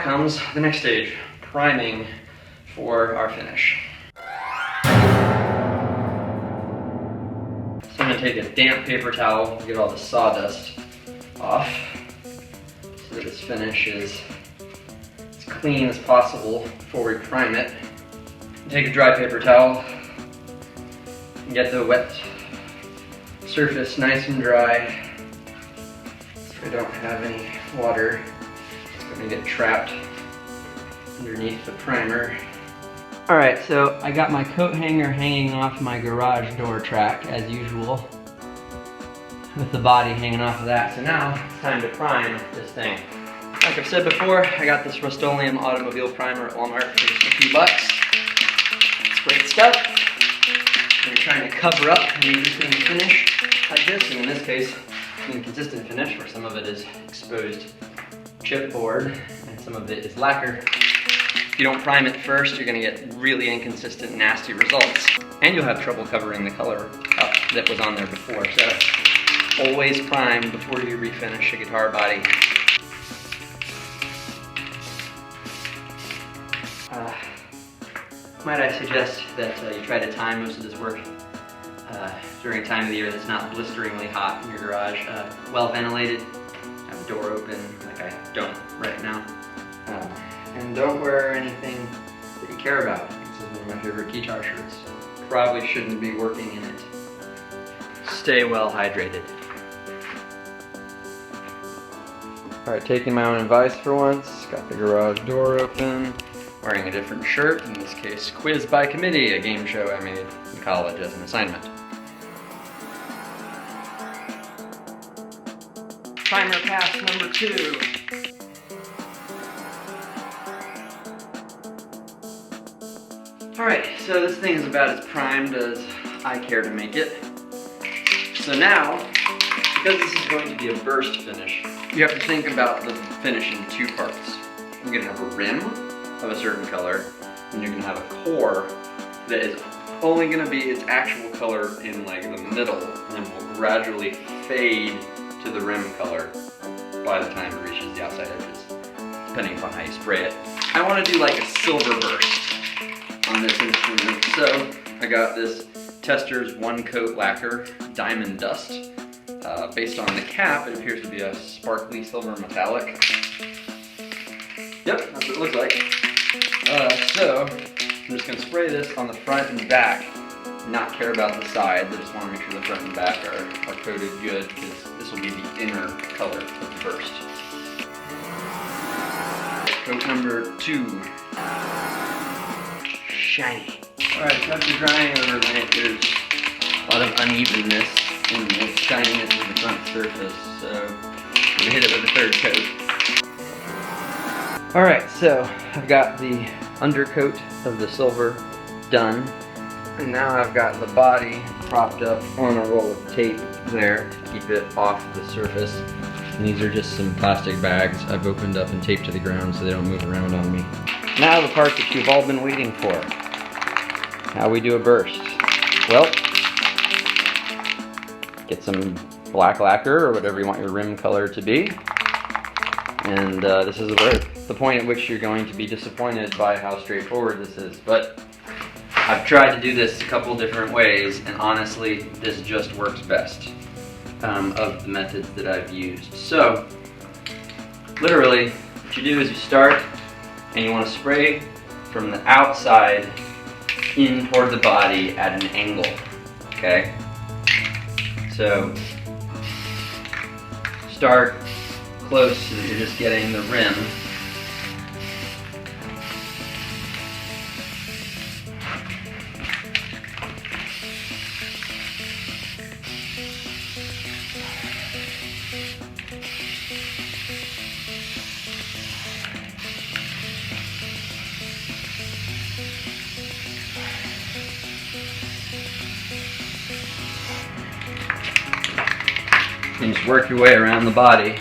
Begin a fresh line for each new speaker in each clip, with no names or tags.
comes the next stage, priming for our finish. So I'm going to take a damp paper towel to get all the sawdust off so that this finish is as clean as possible before we prime it. Take a dry paper towel and get the wet surface nice and dry so I don't have any water. It's going to get trapped underneath the primer. Alright, so I got my coat hanger hanging off my garage door track as usual, with the body hanging off of that. So now it's time to prime this thing. Like I've said before, I got this Rust-Oleum automobile primer at Walmart for just a few bucks. It's great stuff. When you're trying to cover up an existing finish like this, and in this case, an inconsistent finish where some of it is exposed chipboard and some of it is lacquer. If you don't prime it first, you're going to get really inconsistent, nasty results. And you'll have trouble covering the color up that was on there before. So always prime before you refinish a guitar body. Might I suggest that you try to time most of this work during a time of the year that's not blisteringly hot in your garage. Well ventilated, have the door open, like I don't right now. And don't wear anything that you care about. This is one of my favorite guitar shirts. Probably shouldn't be working in it. Stay well hydrated. Alright, taking my own advice for once. Got the garage door open. Wearing a different shirt, in this case Quiz by Committee, a game show I made in college as an assignment. Primer pass number 2. Alright, so this thing is about as primed as I care to make it. So now, because this is going to be a burst finish, you have to think about the finish in 2 parts. You're going to have a rim of a certain color, and you're going to have a core that is only going to be its actual color in like the middle, and then will gradually fade to the rim color by the time it reaches the outside edges, depending upon how you spray it. I want to do like a silver burst on this instrument, so I got this Tester's One Coat Lacquer Diamond Dust. Based on the cap, it appears to be a sparkly silver metallic. Yep, that's what it looks like. So I'm just going to spray this on the front and back, not care about the sides. I just want to make sure the front and back are coated good, because this will be the inner color of the burst. Coat number 2. Shiny. Alright, so after drying overnight, there's a lot of unevenness in the shininess of the front surface, so I'm going to hit it with a 3rd coat. Alright, so I've got the undercoat of the silver done, and now I've got the body propped up on a roll of tape there to keep it off the surface. And these are just some plastic bags I've opened up and taped to the ground so they don't move around on me. Now the part that you've all been waiting for. How we do a burst. Well, get some black lacquer or whatever you want your rim color to be. And this is the point at which you're going to be disappointed by how straightforward this is. But I've tried to do this a couple different ways, and honestly, this just works best of the methods that I've used. So, literally, what you do is you start, and you want to spray from the outside in toward the body at an angle, okay? So, start close so that you're just getting the rim. And just work your way around the body,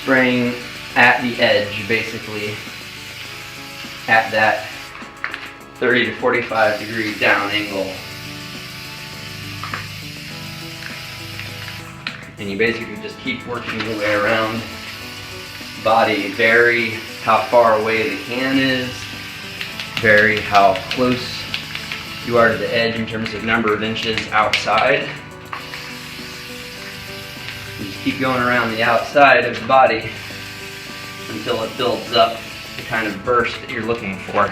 spraying at the edge, basically, at that 30 to 45 degree down angle. And you basically just keep working your way around body vary how far away the can is, vary how close you are to the edge in terms of number of inches outside. You just keep going around the outside of the body until it builds up the kind of burst that you're looking for.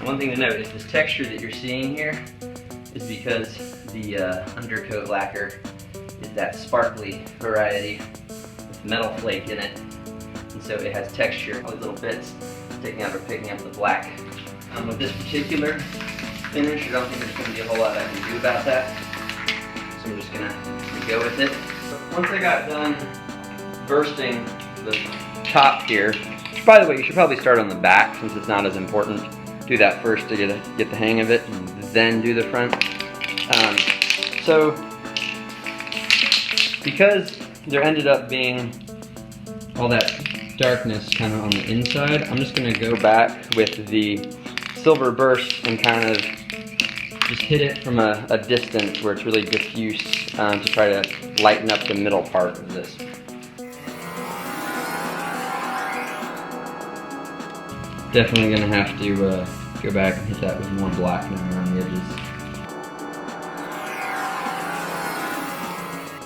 One thing to note is this texture that you're seeing here is because the undercoat lacquer is that sparkly variety with metal flake in it, and so it has texture. All these little bits sticking out are picking up the black. With this particular finish, I don't think there's going to be a whole lot I can do about that, so I'm just going to go with it. Once I got done bursting the top here, by the way, you should probably start on the back since it's not as important. Do that first to get the hang of it, and then do the front. So, because there ended up being all that darkness kind of on the inside, I'm just going to go back with the silver burst and kind of just hit it from a distance where it's really diffuse to try to lighten up the middle part of this. Definitely going to have to go back and hit that with more black now around the edges.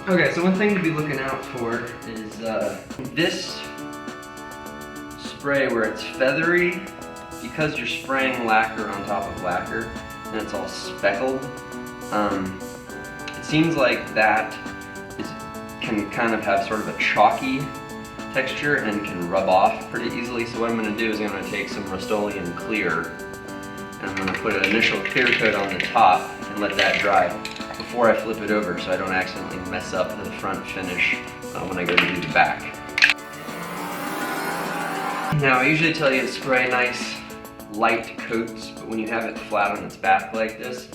Okay, so one thing to be looking out for is this spray where it's feathery, because you're spraying lacquer on top of lacquer and it's all speckled. It seems like that can kind of have sort of a chalky texture and can rub off pretty easily. So what I'm going to do is I'm going to take some Rust-Oleum clear and I'm going to put an initial clear coat on the top and let that dry before I flip it over so I don't accidentally mess up the front finish when I go to do the back. Now I usually tell you to spray nice light coats, but when you have it flat on its back like this,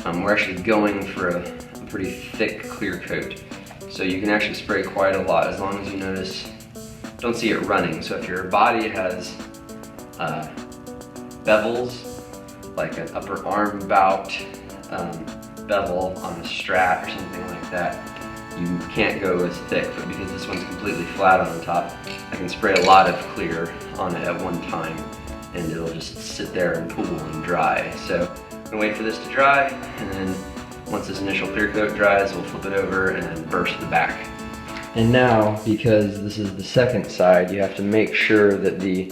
we're actually going for a pretty thick clear coat. So you can actually spray quite a lot as long as you don't see it running. So if your body has bevels, like an upper arm bout bevel on a strat or something like that, you can't go as thick, but because this one's completely flat on the top, I can spray a lot of clear on it at one time and it'll just sit there and cool and dry. So I'm gonna wait for this to dry, and then once this initial clear coat dries, we'll flip it over and then burst the back. And now, because this is the second side, you have to make sure that the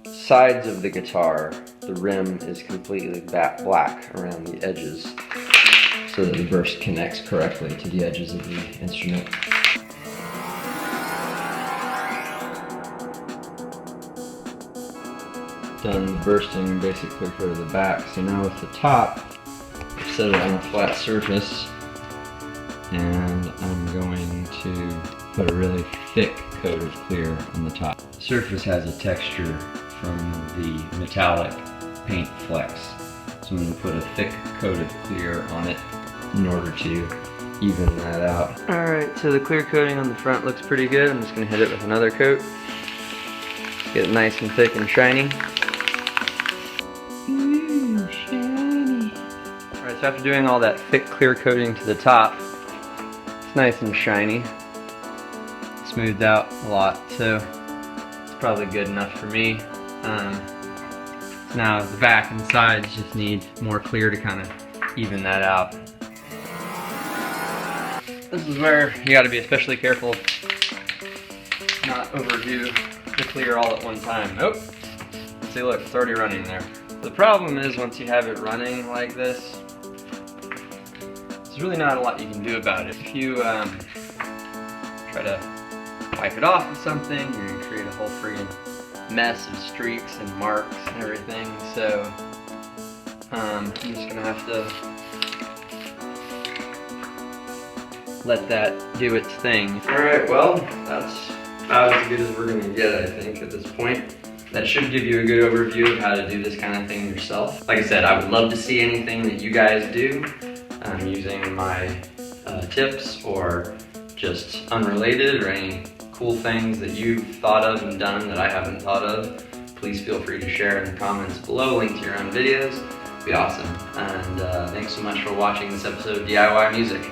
sides of the guitar, the rim is completely black around the edges so that the burst connects correctly to the edges of the instrument. Done bursting basic clear coat of the back. So now with the top, I've set it on a flat surface and I'm going to put a really thick coat of clear on the top. The surface has a texture from the metallic paint flecks, so I'm going to put a thick coat of clear on it in order to even that out. Alright, so the clear coating on the front looks pretty good. I'm just going to hit it with another coat. Get it nice and thick and shiny. Ooh, shiny. Alright, so after doing all that thick clear coating to the top, it's nice and shiny. Smoothed out a lot, so it's probably good enough for me. So now the back and sides just need more clear to kind of even that out. This is where you got to be especially careful not overdo the clear all at one time. Oh, see, look, it's already running there. The problem is once you have it running like this, there's really not a lot you can do about it. If you try to wipe it off with something, you're going to create a whole friggin' mess of streaks and marks and everything. So I'm just going to have to let that do its thing. Alright, well, that's about as good as we're going to get, I think, at this point. That should give you a good overview of how to do this kind of thing yourself. Like I said, I would love to see anything that you guys do using my tips, or just unrelated, or any cool things that you've thought of and done that I haven't thought of. Please feel free to share in the comments below, link to your own videos.
Be awesome.
And thanks so much for watching this episode of DIY Music.